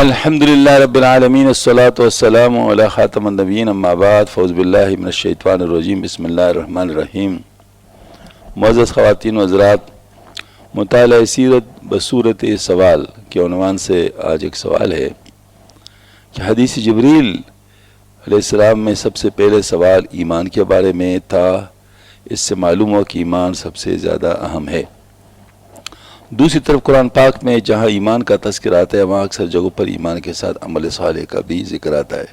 الحمدللہ رب العالمین الصلاۃ والسلام علی خاتم النبیین اما بعد فاعوذ باللہ من الشیطان الرجیم بسم اللہ الرحمن الرحیم۔ معزز خواتین و حضرات، مطالعہ سیرت بصورت سوال کے عنوان سے آج ایک سوال ہے کہ حدیث جبریل علیہ السلام میں سب سے پہلے سوال ایمان کے بارے میں تھا۔ اس سے معلوم ہو کہ ایمان سب سے زیادہ اہم ہے۔ دوسری طرف قرآن پاک میں جہاں ایمان کا تذکر آتا ہے وہاں اکثر جگہوں پر ایمان کے ساتھ عمل صالح کا بھی ذکر آتا ہے۔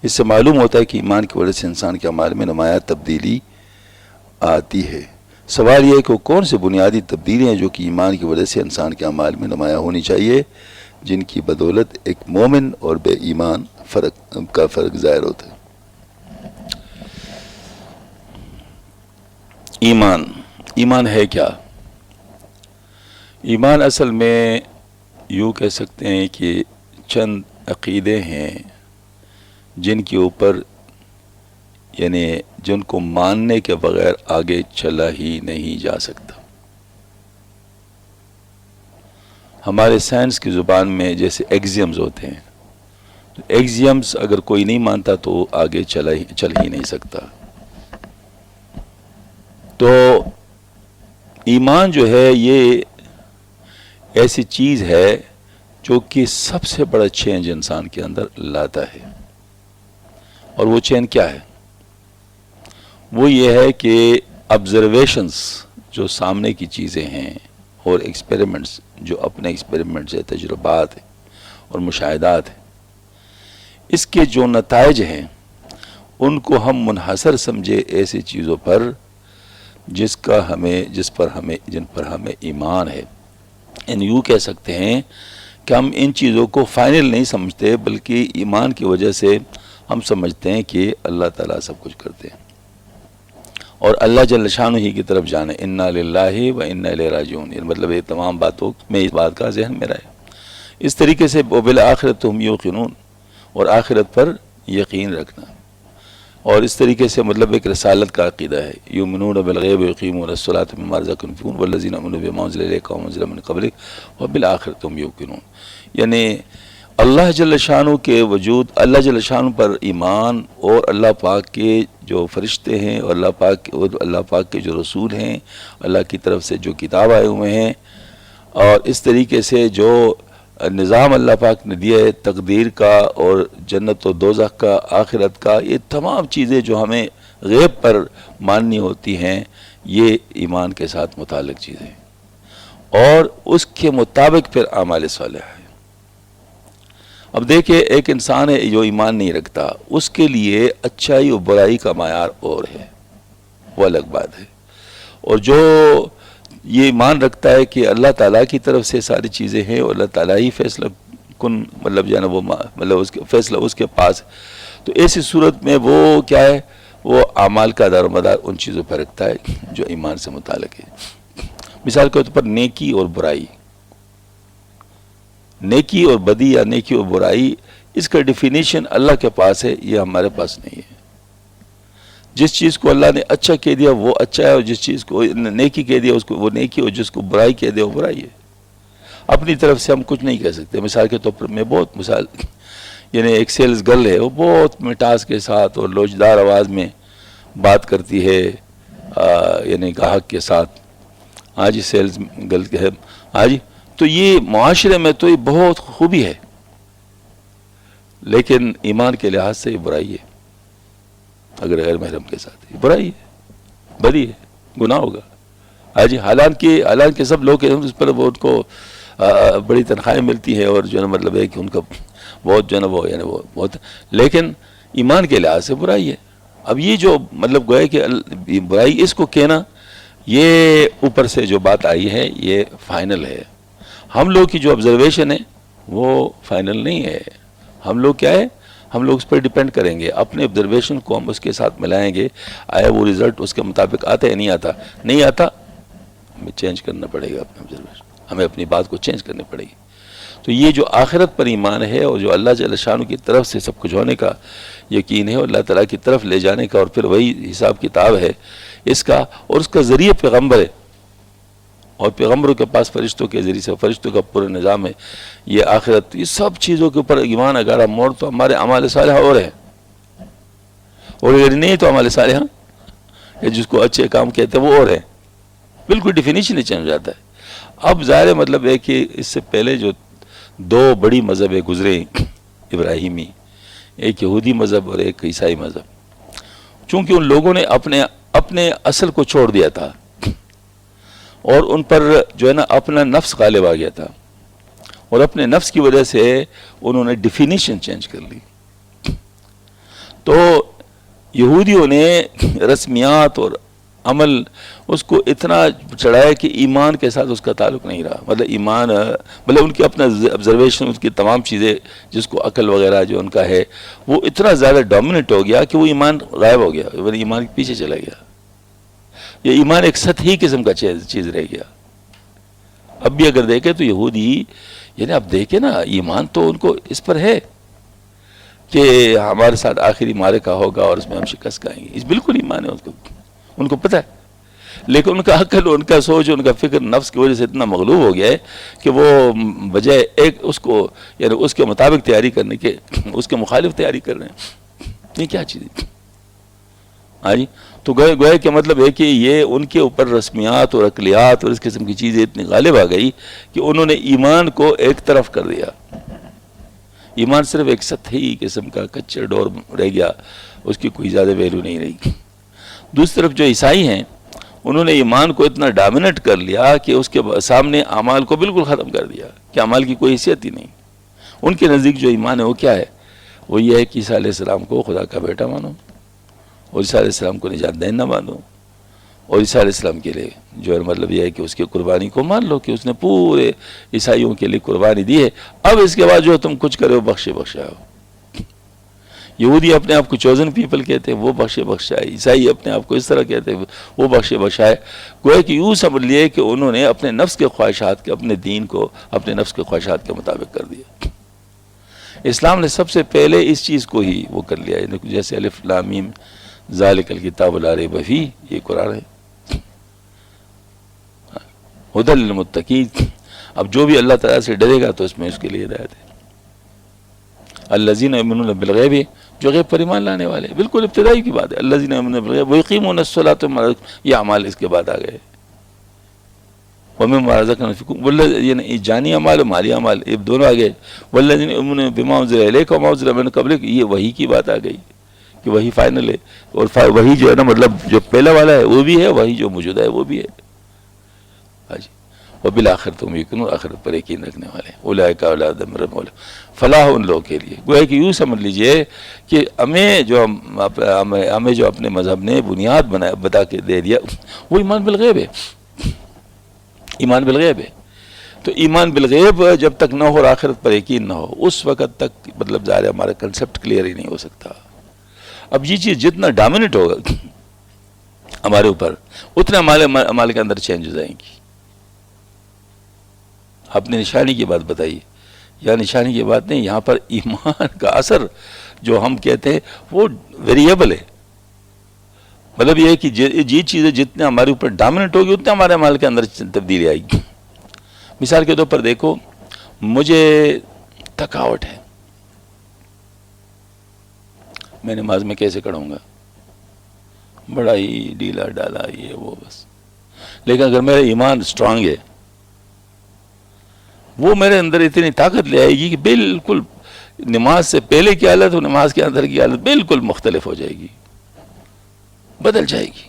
اس سے معلوم ہوتا ہے کہ ایمان کی وجہ سے انسان کے اعمال میں نمایاں تبدیلی آتی ہے۔ سوال یہ ہے کہ وہ کون سے بنیادی تبدیلی ہیں جو کہ ایمان کی وجہ سے انسان کے اعمال میں نمایاں ہونی چاہیے، جن کی بدولت ایک مومن اور بے ایمان کا فرق ظاہر ہوتا ہے۔ ایمان ہے کیا؟ ایمان اصل میں یوں کہہ سکتے ہیں کہ چند عقیدے ہیں جن کے اوپر یعنی جن کو ماننے کے بغیر آگے چلا ہی نہیں جا سکتا۔ ہمارے سائنس کی زبان میں جیسے ایگزیمز ہوتے ہیں، تو ایگزیمز اگر کوئی نہیں مانتا تو آگے چل ہی نہیں سکتا۔ تو ایمان جو ہے یہ ایسی چیز ہے جو کہ سب سے بڑا چینج انسان کے اندر لاتا ہے۔ اور وہ چینج کیا ہے؟ وہ یہ ہے کہ آبزرویشنز جو سامنے کی چیزیں ہیں اور ایکسپیریمنٹس جو اپنے ایکسپیریمنٹس ہیں، تجربات ہیں اور مشاہدات ہیں، اس کے جو نتائج ہیں ان کو ہم منحصر سمجھے ایسی چیزوں پر جن پر ہمیں ایمان ہے۔ یوں کہہ سکتے ہیں کہ ہم ان چیزوں کو فائنل نہیں سمجھتے، بلکہ ایمان کی وجہ سے ہم سمجھتے ہیں کہ اللہ تعالیٰ سب کچھ کرتے ہیں اور اللہ جل شانہ ہی کی طرف جانے، انا للہ و انا الیہ راجعون، مطلب یہ تمام باتوں میں اس بات کا ذہن میں رہے۔ اس طریقے سے وبالآخرۃ ہم یوقنون، اور آخرت پر یقین رکھنا، اور اس طریقے سے مطلب ایک رسالت کا عقیدہ ہے، یؤمنون بالغیب ویقیمون الصلاۃ ومما رزقناهم ينفقون والذین آمنوا بما انزل الیک وما انزل من قبلک وبالآخرۃ ہم یوقنون۔ یعنی اللہ جل شانہ کے وجود، اللہ جل شانہ پر ایمان، اور اللہ پاک کے جو فرشتے ہیں اور اللہ پاک کے جو رسول ہیں، اللہ کی طرف سے جو کتاب آئے ہوئے ہیں، اور اس طریقے سے جو نظام اللہ پاک نے دیا ہے تقدیر کا اور جنت و دوزخ کا، آخرت کا، یہ تمام چیزیں جو ہمیں غیب پر ماننی ہوتی ہیں، یہ ایمان کے ساتھ متعلق چیزیں ہیں، اور اس کے مطابق پھر اعمال صالح ہے۔ اب دیکھیں، ایک انسان ہے جو ایمان نہیں رکھتا، اس کے لیے اچھائی اور برائی کا معیار اور ہے، وہ الگ بات ہے۔ اور جو یہ ایمان رکھتا ہے کہ اللہ تعالیٰ کی طرف سے ساری چیزیں ہیں اور اللہ تعالیٰ ہی فیصلہ کن، مطلب جو ہے نا وہ مطلب اس کے فیصلہ اس کے پاس، تو ایسی صورت میں وہ کیا ہے، وہ اعمال کا دار و مدار ان چیزوں پر رکھتا ہے جو ایمان سے متعلق ہے۔ مثال کے طور پر نیکی اور برائی، نیکی اور بدی یا نیکی اور برائی، اس کا ڈیفینیشن اللہ کے پاس ہے، یہ ہمارے پاس نہیں ہے۔ جس چیز کو اللہ نے اچھا کہہ دیا وہ اچھا ہے، اور جس چیز کو نیکی کہہ دیا اس کو وہ نیکی، اور جس کو برائی کہہ دیا وہ برائی ہے۔ اپنی طرف سے ہم کچھ نہیں کہہ سکتے۔ مثال کے طور پر میں بہت مثال، یعنی ایک سیلز گرل ہے، وہ بہت مٹاس کے ساتھ اور لوچدار آواز میں بات کرتی ہے، یعنی گاہک کے ساتھ۔ آج سیلز گرل ہے آج، تو یہ معاشرے میں تو یہ بہت خوبی ہے، لیکن ایمان کے لحاظ سے یہ برائی ہے۔ اگر غیر محرم کے ساتھ برائی ہے، بدی ہے، گناہ ہوگا۔ حالانکہ سب لوگ اس پر وہ ان کو بڑی تنخواہیں ملتی ہیں، اور جو ہے مطلب ہے کہ ان کا بہت جو ہے نا وہ یعنی وہ بہت، لیکن ایمان کے لحاظ سے برائی ہے۔ اب یہ جو مطلب گویا کہ برائی، اس کو کہنا، یہ اوپر سے جو بات آئی ہے یہ فائنل ہے۔ ہم لوگ کی جو آبزرویشن ہے وہ فائنل نہیں ہے۔ ہم لوگ کیا ہے، ہم لوگ اس پر ڈیپینڈ کریں گے، اپنے آبزرویشن کو ہم اس کے ساتھ ملائیں گے، آیا وہ رزلٹ اس کے مطابق آتا ہے نہیں آتا ہمیں چینج کرنا پڑے گا اپنے آبزرویشن، ہمیں اپنی بات کو چینج کرنی پڑے گی۔ تو یہ جو آخرت پر ایمان ہے اور جو اللہ جل شانہ کی طرف سے سب کچھ ہونے کا یقین ہے اور اللہ تعالیٰ کی طرف لے جانے کا، اور پھر وہی حساب کتاب ہے اس کا، اور اس کا ذریعہ پیغمبر ہے، اور پیغمبروں کے پاس فرشتوں کے ذریعے سے فرشتوں کا پورا نظام ہے، یہ آخرت، یہ سب چیزوں کے اوپر ایمان اگر ہم موڑ تو ہمارے اعمال صالحہ اور ہیں، اور اگر نہیں تو اعمال صالحہ یا جس کو اچھے کام کہتے ہیں وہ اور ہیں، بالکل ڈیفینیشن ہی چینج ہو جاتا ہے۔ اب ظاہر مطلب ہے کہ اس سے پہلے جو دو بڑی مذہبیں گزرے ابراہیمی، ایک یہودی مذہب اور ایک عیسائی مذہب، چونکہ ان لوگوں نے اپنے اصل کو چھوڑ دیا تھا اور ان پر جو ہے نا اپنا نفس غالب آ گیا تھا، اور اپنے نفس کی وجہ سے انہوں نے ڈیفینیشن چینج کر لی۔ تو یہودیوں نے رسمیات اور عمل اس کو اتنا چڑھایا کہ ایمان کے ساتھ اس کا تعلق نہیں رہا، مطلب ایمان مطلب ان کی اپنا آبزرویشن، ان کی تمام چیزیں جس کو عقل وغیرہ جو ان کا ہے وہ اتنا زیادہ ڈومیننٹ ہو گیا کہ وہ ایمان غائب ہو گیا، ایمان کے پیچھے چلا گیا، یہ ایمان ایک سطحی قسم کا چیز رہ گیا۔ اب بھی اگر دیکھیں تو یہودی، یعنی اب دیکھیں نا، ایمان تو ان کو اس پر ہے کہ ہمارے ساتھ آخری معرکہ ہوگا اور اس میں ہم شکست کھائیں گے، اس بالکل ایمان ہے ان کو پتہ ہے، لیکن ان کا عقل، ان کا سوچ، ان کا فکر نفس کی وجہ سے اتنا مغلوب ہو گیا ہے کہ وہ بجائے ایک اس کو یعنی اس کے مطابق تیاری کرنے کے اس کے مخالف تیاری کر رہے ہیں۔ یہ کیا چیز ہے؟ ہاں جی، تو گویا کہ مطلب ہے کہ یہ ان کے اوپر رسمیات اور عقلیات اور اس قسم کی چیزیں اتنی غالب آ گئی کہ انہوں نے ایمان کو ایک طرف کر دیا، ایمان صرف ایک سطحی قسم کا کچا ڈور رہ گیا، اس کی کوئی زیادہ ویلیو نہیں رہی۔ دوسری طرف جو عیسائی ہیں انہوں نے ایمان کو اتنا ڈومینیٹ کر لیا کہ اس کے سامنے اعمال کو بالکل ختم کر دیا کہ اعمال کی کوئی حیثیت ہی نہیں۔ ان کے نزدیک جو ایمان ہے وہ کیا ہے؟ وہ یہ ہے کہ عیسیٰ علیہ السلام کو خدا کا بیٹا مانو، اور عیسیٰ علیہ السلام کو نجات دہندہ مانو، اور عیسیٰ علیہ السلام کے لیے جو ہے مطلب یہ ہے کہ اس کی قربانی کو مان لو کہ اس نے پورے عیسائیوں کے لیے قربانی دی ہے، اب اس کے بعد جو تم کچھ کرے ہو بخشے بخشا ہو۔ یہودی اپنے آپ کو چوزن پیپل کہتے ہیں، وہ بخشے بخشائے، عیسائی اپنے آپ کو اس طرح کہتے ہیں، وہ بخشے بخشائے۔ گویا کہ یوں سمجھ لیے کہ انہوں نے اپنے نفس کے خواہشات کے، اپنے دین کو اپنے نفس کے خواہشات کے مطابق کر دیا۔ اسلام نے سب سے پہلے اس چیز کو ہی وہ کر لیا، جیسے الف لام میم ذالک الکتاب لا ریب فیہ، یہ قرآن ہے، ھدی للمتقین۔ اب جو بھی اللہ تعالیٰ سے ڈرے گا تو اس میں اس کے لیے ہدایت ہے۔ الذین یؤمنون بالغیب، جو غیب پر ایمان لانے والے، بالکل ابتدائی کی بات ہے، الذین یؤمنون بالغیب ویقیمون الصلاۃ، یہ اعمال اس کے بعد آ گئے، ومما رزقناہم ينفقون، یعنی جانی اعمال و مالی اعمال یہ دونوں آ گئے، والذین یؤمنون بما انزل الیک وما انزل من قبلک، یہ وحی کی بات آ گئی کہ وہی فائنل ہے، اور وہی جو ہے نا مطلب جو پہلا والا ہے وہ بھی ہے، وہی جو موجودہ ہے وہ بھی ہے۔ ہاں جی، وبالآخرۃ ہم یوقنون، آخرت پر یقین رکھنے والے، اولئک علی ھدی من ربہم، فلاح ان لوگوں کے لیے۔ گویا کہ یوں سمجھ لیجئے کہ ہمیں جو اپنے مذہب نے بنیاد بتا کے دے دیا وہ ایمان بالغیب ہے، ایمان بالغیب ہے۔ تو ایمان بالغیب جب تک نہ ہو اور آخرت پر یقین نہ ہو اس وقت تک مطلب ظاہر ہمارا کنسیپٹ کلیئر ہی نہیں ہو سکتا۔ اب یہ چیز جتنا ڈومیننٹ ہوگا ہمارے اوپر اتنا ہمارے کے اندر چینج ہو جائیں گی۔ آپ نے نشانی کی بات بتائی، یا نشانی کی بات نہیں، یہاں پر ایمان کا اثر جو ہم کہتے ہیں وہ ویریبل ہے، مطلب یہ ہے کہ یہ چیزیں جتنے ہمارے اوپر ڈومیننٹ ہوگی اتنے ہمارے عمل کے اندر تبدیلی آئے گی۔ مثال کے طور پر دیکھو، مجھے تھکاوٹ ہے، میں نماز میں کیسے کھڑوں گا؟ بڑا ہی ڈھیلا ڈالا یہ وہ بس، لیکن اگر میرا ایمان اسٹرانگ ہے وہ میرے اندر اتنی طاقت لے آئے گی کہ بالکل نماز سے پہلے کی حالت اور نماز کے اندر کی حالت بالکل مختلف ہو جائے گی، بدل جائے گی۔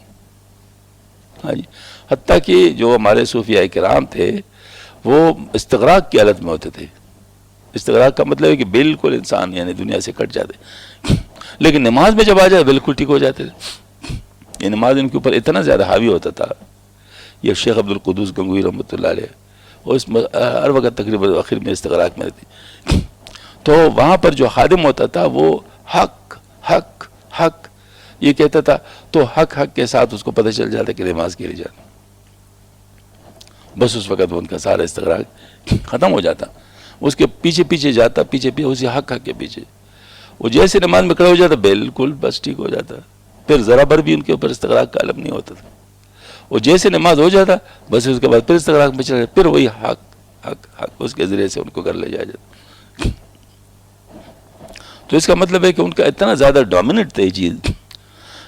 ہاں جی، حتیٰ کہ جو ہمارے صوفیاء کرام تھے وہ استغراق کی حالت میں ہوتے تھے۔ استغراق کا مطلب ہے کہ بالکل انسان یعنی دنیا سے کٹ جاتے، لیکن نماز میں جب آ جائے بالکل ٹھیک ہو جاتے تھے۔ یہ نماز ان کے اوپر اتنا زیادہ حاوی ہوتا تھا۔ یہ شیخ عبدالقدوس گنگوئی رحمۃ اللہ علیہ، اور اس ہر وقت تقریباً آخر میں استغراق میں رہتی، تو وہاں پر جو خادم ہوتا تھا وہ حق حق حق یہ کہتا تھا، تو حق حق کے ساتھ اس کو پتہ چل جاتا کہ نماز کے لیے جانا، بس اس وقت وہ ان کا سارا استغراق ختم ہو جاتا، اس کے پیچھے پیچھے جاتا، پیچھے پیچھے اسی حق حق کے پیچھے، وہ جیسے نماز میں کھڑا ہو جاتا بالکل بس ٹھیک ہو جاتا، پھر ذرا بھر بھی ان کے اوپر استغراق کا علم نہیں ہوتا تھا۔ اور جیسے نماز ہو جاتا بس اس کے بعد پھر استغراق میں چلا جاتا، پھر وہی حق حق حق اس کے ذریعے سے ان کو کر لے جایا جاتا. تو اس کا مطلب ہے کہ ان کا اتنا زیادہ ڈومیننٹ تھا یہ چیز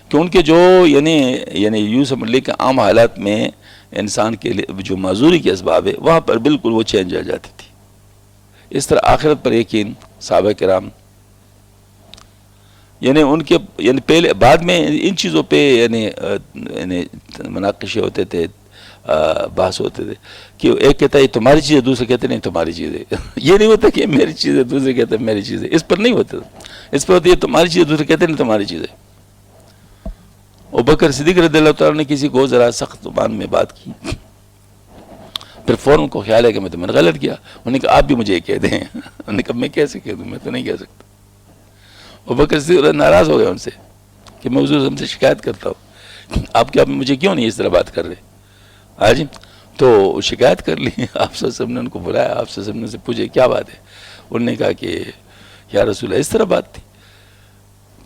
کہ ان کے جو یعنی یوں سمجھ لے کہ عام حالات میں انسان کے لیے جو معذوری کے اسباب ہے وہاں پر بالکل وہ چینج آ جاتی تھی. اس طرح آخرت پر یقین صحابہ کرام یعنی ان کے یعنی پہلے بعد میں ان چیزوں پہ یعنی مناقشے ہوتے تھے، بحث ہوتے تھے کہ ایک کہتا ہے یہ تمہاری چیز ہے، دوسرے کہتے نہیں تمہاری چیز ہے. یہ نہیں ہوتا کہ میری چیز ہے، دوسرے کہتے ہیں میری چیز ہے. اس پر نہیں ہوتا، اس پر ہوتی ہے تمہاری چیز ہے، دوسرے کہتے نہیں تمہاری چیز ہے. ابوبکر صدیق رضی اللہ تعالیٰ نے کسی کو ذرا سخت زبان میں بات کی، پھر فوراً کو خیال ہے کہ میں تو میں نے غلط کیا. انہوں نے کہا آپ بھی مجھے یہ کہہ دیں. انہوں نے کہا میں کیسے کہہ دوں، میں تو نہیں کہہ سکتا. ابوبکر صدیق ناراض ہو گئے ان سے کہ میں حضور سے شکایت کرتا ہوں، آپ کیا مجھے کیوں نہیں اس طرح بات کر رہے. آج تو شکایت کر لی. آپ صلی اللہ علیہ وسلم نے ان کو بلایا، آپ صلی اللہ علیہ وسلم سے پوچھے کیا بات ہے. انہوں نے کہا کہ یا رسول اللہ اس طرح بات تھی.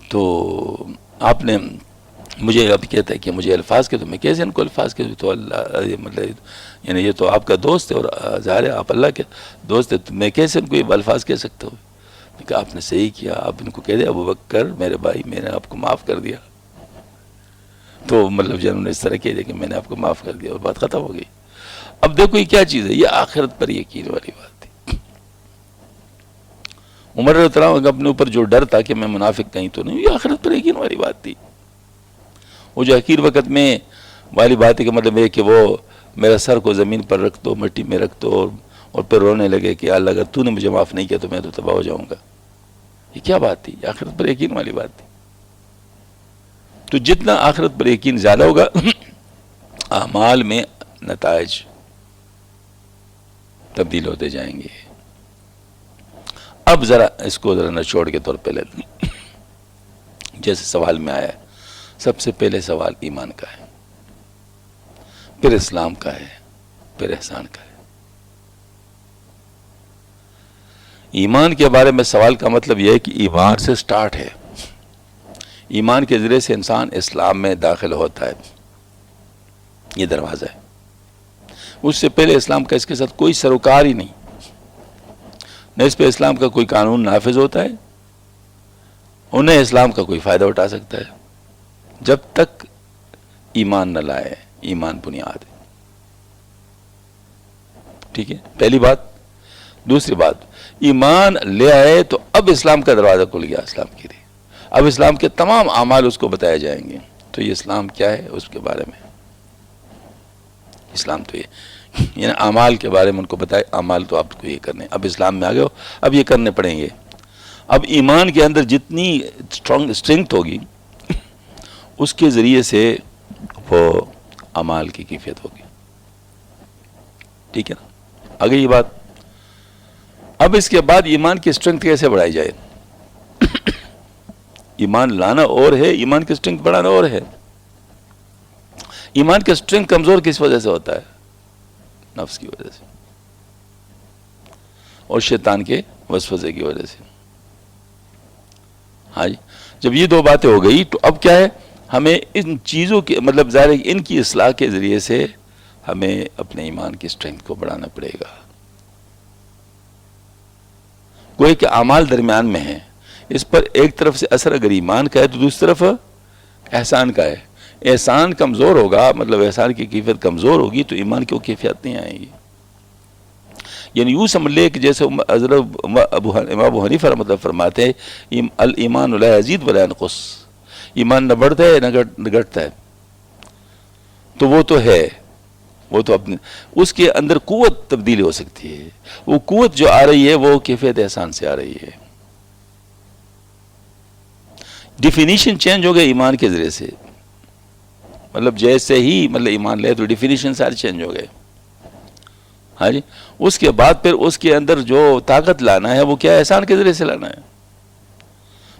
تو آپ نے مجھے اب کہتا ہے کہ مجھے الفاظ کے، تو میں کیسے ان کو الفاظ کے، تو اللہ مطلب یعنی یہ تو آپ کا دوست ہے اور ظاہر ہے آپ اللہ کے دوست ہے، تو میں کیسے ان کو یہ الفاظ کہہ سکتا ہوں. کہ آپ نے صحیح کیا، آپ ان کو کہہ دیں ابوبکر میرے بھائی میں نے آپ کو معاف کر دیا. تو مطلب جنہوں نے اس طرح کہہ دیا کہ میں نے آپ کو معاف کر دیا اور بات ختم ہو گئی. اب دیکھو یہ کیا چیز ہے، یہ آخرت پر یقین والی بات تھی. عمر رضی اللہ عنہ اپنے اوپر جو ڈر تھا کہ میں منافق کہیں تو نہیں، یہ آخرت پر یقین والی بات تھی. وہ جو حقیر وقت میں والی بات ہے کہ مطلب ہے کہ وہ میرا سر کو زمین پر رکھ دو، مٹی میں رکھ دو اور پھر رونے لگے کہ اللہ اگر تو نے مجھے معاف نہیں کیا تو میں تو تباہ ہو جاؤں گا. یہ کیا بات تھی؟ یہ آخرت پر یقین والی بات تھی. تو جتنا آخرت پر یقین زیادہ ہوگا اعمال میں نتائج تبدیل ہوتے جائیں گے. اب ذرا اس کو ذرا نچوڑ کے طور پہ لیتے ہیں. جیسے سوال میں آیا ہے، سب سے پہلے سوال ایمان کا ہے، پھر اسلام کا ہے، پھر احسان کا ہے. ایمان کے بارے میں سوال کا مطلب یہ ہے کہ ایمان سے سٹارٹ ہے. ایمان کے ذریعے سے انسان اسلام میں داخل ہوتا ہے، یہ دروازہ ہے. اس سے پہلے اسلام کا اس کے ساتھ کوئی سروکار ہی نہیں، نہ اس پہ اسلام کا کوئی قانون نافذ ہوتا ہے اور نہ اسلام کا کوئی فائدہ اٹھا سکتا ہے جب تک ایمان نہ لائے. ایمان بنیاد ہے. ٹھیک ہے، پہلی بات. دوسری بات، ایمان لے آئے تو اب اسلام کا دروازہ کھل گیا اسلام کے لیے. اب اسلام کے تمام اعمال اس کو بتائے جائیں گے. تو یہ اسلام کیا ہے اس کے بارے میں، اسلام تو یہ یعنی اعمال کے بارے میں ان کو بتائے. اعمال تو آپ کو یہ کرنے، اب اسلام میں آ گئے ہو اب یہ کرنے پڑیں گے. اب ایمان کے اندر جتنی اسٹرینگتھ ہوگی اس کے ذریعے سے وہ اعمال کی کیفیت ہوگی. ٹھیک ہے نا، آگے یہ بات. اب اس کے بعد ایمان کی اسٹرینگتھ کیسے بڑھائی جائے. ایمان لانا اور ہے، ایمان کی اسٹرینگتھ بڑھانا اور ہے. ایمان کا اسٹرینگتھ کمزور کس وجہ سے ہوتا ہے؟ نفس کی وجہ سے اور شیطان کے وسوسے کی وجہ سے. ہاں جی، جب یہ دو باتیں ہو گئی تو اب کیا ہے، ہمیں ان چیزوں کے مطلب ظاہر ہے کہ ان کی اصلاح کے ذریعے سے ہمیں اپنے ایمان کی اسٹرینگتھ کو بڑھانا پڑے گا. کوئی کہ اعمال درمیان میں ہے، اس پر ایک طرف سے اثر اگر ایمان کا ہے تو دوسری طرف احسان کا ہے. احسان کمزور ہوگا، مطلب احسان کی کیفیت کمزور ہوگی تو ایمان کی وہ کیفیت نہیں آئے گی. یعنی یوں سمجھ لے کہ جیسے حضرت امام ابو حنیفہ رحمۃ اللہ فرماتے ہیں الایمان لا یزید ولا ینقص، ایمان نہ بڑھتا ہے نہ گھٹتا ہے. تو وہ تو ہے، وہ تو اپنے اس کے اندر قوت تبدیلی ہو سکتی ہے. وہ قوت جو آ رہی ہے وہ کیفیت احسان سے آ رہی ہے. ڈیفینیشن چینج ہو گیا ایمان کے ذریعے سے، مطلب جیسے ہی مطلب ایمان لے تو ڈیفینیشن سارے چینج ہو گئے. ہاں جی، اس کے بعد پھر اس کے اندر جو طاقت لانا ہے وہ کیا ہے، احسان کے ذریعے سے لانا ہے.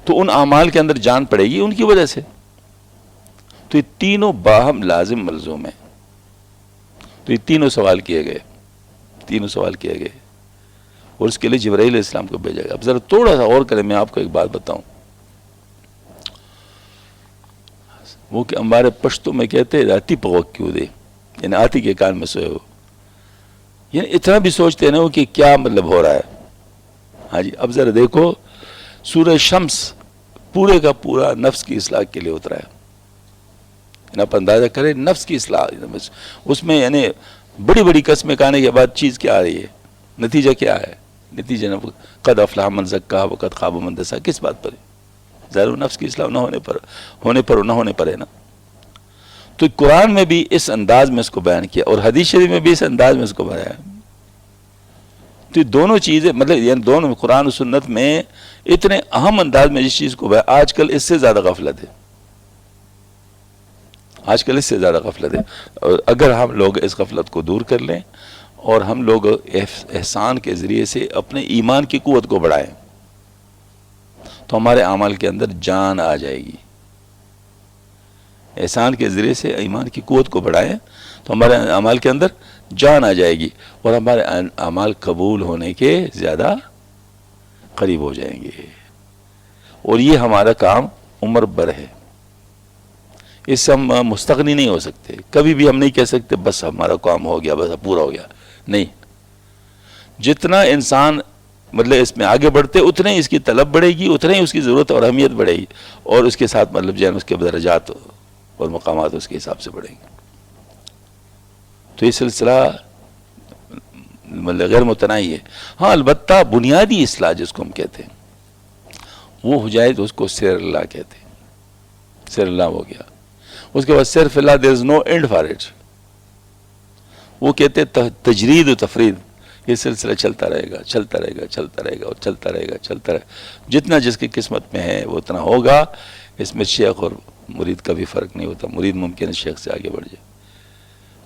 تو ان اعمال کے اندر جان پڑے گی ان کی وجہ سے. تو یہ تینوں باہم لازم ملزوم ہیں. تو یہ تینوں سوال کیے گئے اور اس کے لیے جبرائیل علیہ السلام کو بھیجا گیا. اب ذرا تھوڑا سا اور کریں، میں آپ کو ایک بات بتاؤں. وہ کہ ہمارے پشتو میں کہتے ہیں راتی پوک کیوں دے. یعنی آتی کے کان میں سوئے ہو، یعنی اتنا بھی سوچتے نہ ہو کہ کیا مطلب ہو رہا ہے. ہاں جی، اب ذرا دیکھو سورہ شمس پورے کا پورا نفس کی اصلاح کے لیے اترا ہے. آپ اندازہ کریں نفس کی اصلاح، اس میں یعنی بڑی بڑی قسمیں کھانے کے بعد چیز کیا آ رہی ہے، نتیجہ کیا ہے؟ نتیجہ قد افلح من زکاہا وقد خاب من دساہا. کس بات پر؟ ظاہر نفس کی اصلاح نہ ہونے پر ہے نا. تو قرآن میں بھی اس انداز میں اس کو بیان کیا، اور حدیث شریف میں بھی اس انداز میں اس کو بیان ہے. تو دونوں چیزیں مطلب یعنی دونوں قرآن و سنت میں اتنے اہم انداز میں جس چیز کو بیان، آج کل اس سے زیادہ غفلت ہے، آج کل اس سے زیادہ غفلت ہے. اور اگر ہم لوگ اس غفلت کو دور کر لیں اور ہم لوگ احسان کے ذریعے سے اپنے ایمان کی قوت کو بڑھائیں تو ہمارے اعمال کے اندر جان آ جائے گی. احسان کے ذریعے سے ایمان کی قوت کو بڑھائیں تو ہمارے اعمال کے اندر جان آ جائے گی، اور ہمارے اعمال قبول ہونے کے زیادہ قریب ہو جائیں گے. اور یہ ہمارا کام عمر بھر ہے، اس سے ہم مستغنی نہیں ہو سکتے. کبھی بھی ہم نہیں کہہ سکتے بس ہمارا کام ہو گیا، بس پورا ہو گیا. نہیں، جتنا انسان مطلب اس میں آگے بڑھتے اتنے ہی اس کی طلب بڑھے گی، اتنے ہی اس کی ضرورت اور اہمیت بڑھے گی، اور اس کے ساتھ مطلب جو ہے اس کے درجات اور مقامات اس کے حساب سے بڑھیں گے. تو یہ سلسلہ مطلب غیر متناہی ہے. ہاں البتہ بنیادی اصلاح جس کو ہم کہتے ہیں وہ ہو جائے تو اس کو سیر اللہ کہتے ہیں. سیر اللہ ہو گیا، اس کے بعد صرف اللہ there is no end for it. وہ کہتے تجرید و تفرید. یہ سلسلہ چلتا رہے گا، چلتا رہے گا، چلتا رہے گا، اور چلتا رہے گا، چلتا رہے گا. جتنا جس کی قسمت میں ہے وہ اتنا ہوگا. اس میں شیخ اور مرید کا بھی فرق نہیں ہوتا. مرید ممکن ہے شیخ سے آگے بڑھ جائے.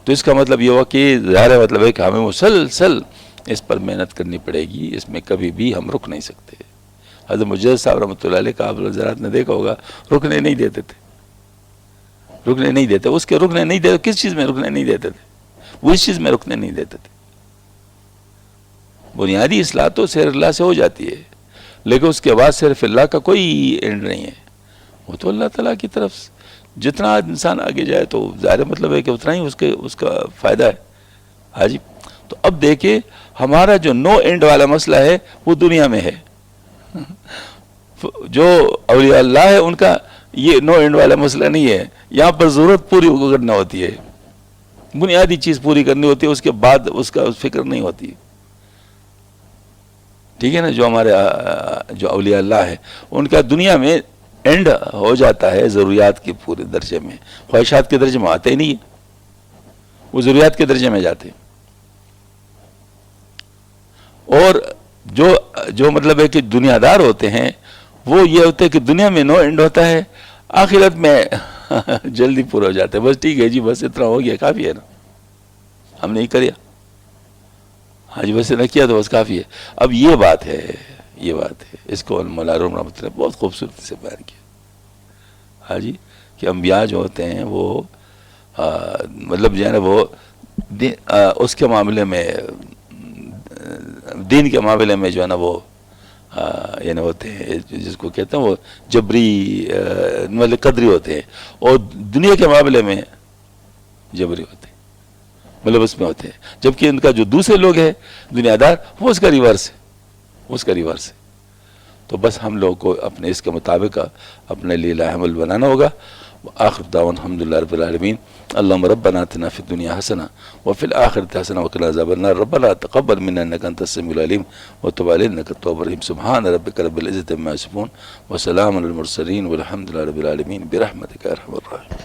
تو اس کا مطلب یہ ہوا کہ ظاہر مطلب ہے کہ ہمیں مسلسل اس پر محنت کرنی پڑے گی. اس میں کبھی بھی ہم رک نہیں سکتے. حضرت مجدد صاحب رحمۃ اللہ علیہ کا آپ حضرات نے دیکھا ہوگا، رکنے نہیں دیتے تھے. رکنے نہیں دیتے. اس کے رکنے نہیں دیتے. کس چیز میں رکنے نہیں دیتے تھے؟ وہ اس چیز میں رکنے نہیں دیتے تھے. بنیادی اصلاح تو سیر اللہ سے ہو جاتی ہے، لیکن اس کے بعد صرف اللہ کا کوئی اینڈ نہیں ہے. وہ تو اللہ تعالیٰ کی طرف جتنا انسان آگے جائے تو ظاہر مطلب ہے کہ اتنا ہی اس کا فائدہ ہے. ہاں جی. تو اب دیکھیں ہمارا جو نو اینڈ والا مسئلہ ہے وہ دنیا میں ہے. جو اولیاء اللہ ہے ان کا یہ نو اینڈ والا مسئلہ نہیں ہے. یہاں پر ضرورت پوری کرنا ہوتی ہے، بنیادی چیز پوری کرنی ہوتی ہے، اس کے بعد اس کا فکر نہیں ہوتی. ٹھیک ہے نا. جو ہمارے جو اولیاء اللہ ہے ان کا دنیا میں اینڈ ہو جاتا ہے ضروریات کے پورے درجے میں. خواہشات کے درجے میں آتے ہی نہیں، وہ ضروریات کے درجے میں جاتے. اور جو مطلب ہے کہ دنیا دار ہوتے ہیں وہ یہ ہوتے ہیں کہ دنیا میں نو اینڈ ہوتا ہے، آخرت میں جلدی پورا ہو جاتا ہے. بس ٹھیک ہے جی، بس اتنا ہو گیا، کافی ہے نا، ہم نہیں کریا. ہاں جی، بس اتنا کیا تو بس کافی ہے. اب یہ بات ہے، یہ بات ہے. اس کو مولانا روم رحمۃ اللہ نے بہت خوبصورتی سے بیان کیا. ہاں جی، کہ انبیاء جو ہوتے ہیں وہ مطلب جو ہے نا وہ اس کے معاملے میں دین کے معاملے میں جو ہے نا وہ یعنی ہوتے ہیں جس کو کہتے ہیں وہ جبری مطلب قدری ہوتے ہیں، اور دنیا کے معاملے میں جبری ہوتے ہیں، مطلب اس میں ہوتے ہیں. جبکہ ان کا جو دوسرے لوگ ہیں دنیا دار وہ اس کا ریورس ہے، اس کا ریورس ہے. تو بس ہم لوگ کو اپنے اس کے مطابق اپنے لیے لاہ عمل بنانا ہوگا. آخر دعوانا الحمدللہ رب العالمین. اللہم ربنا آتنا فی الدنیا حسنہ وفی الآخرۃ حسنہ وقنا عذاب النار. ربنا تقبل منا انک انت السمیع العلیم وتب علینا انک التواب الرحیم. سبحان ربک رب العزۃ عما یصفون وسلام علی المرسلین والحمدللہ رب العالمین برحمتک یا ارحم الراحمین.